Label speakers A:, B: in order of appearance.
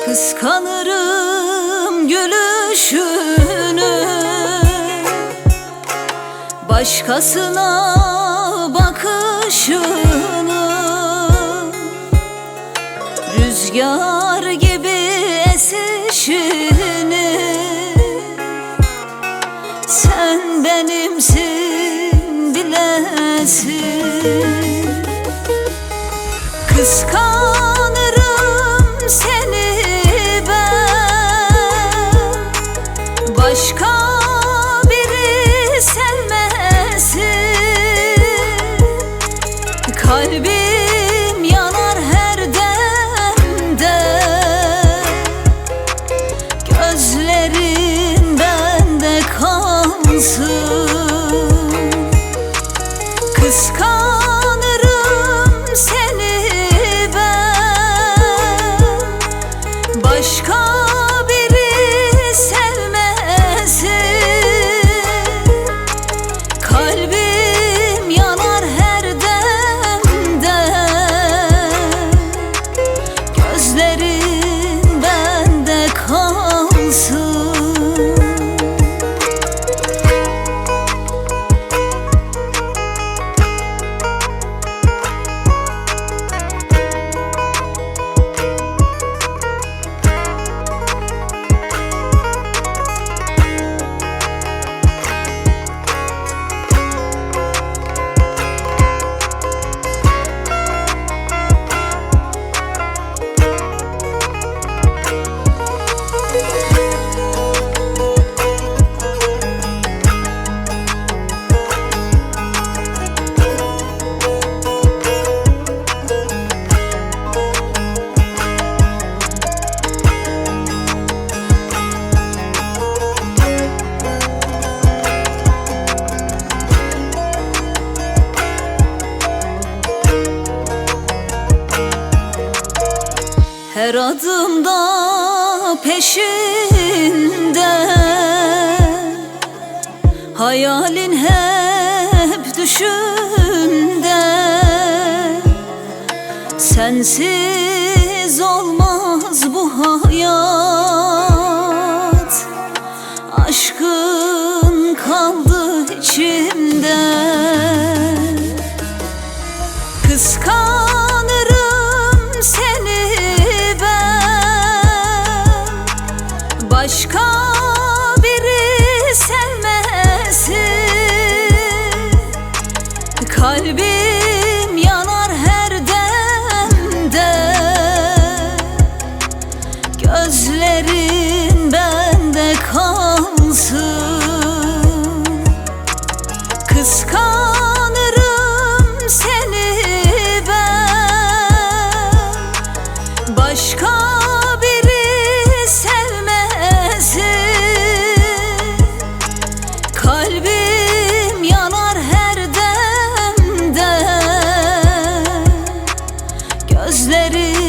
A: Kıskanırım gülüşünü, başkasına bakışını. Rüzgar gibi esişini. Sen benimsin bilesin. Kıskanırım seni ben, başka biri sevmesin. Kalbim yanar her demde, gözlerin bende kalsın. Kıskanırım seni ben, başka biri sevmesin. Kalbim yanar her demde, gözlerin bende kalsın. Her adımda peşinde, hayalin hep düşümde. Sensiz olmaz bu hayat, aşkın kaldı içimde. Kıskanırım seni ben, başka biri sevmesin. Kalbim yanar her demde, gözlerin bende kalsın. Kıskanırım seni ben, başka biri sevmesin. Kalbim yanar her demde, gözlerim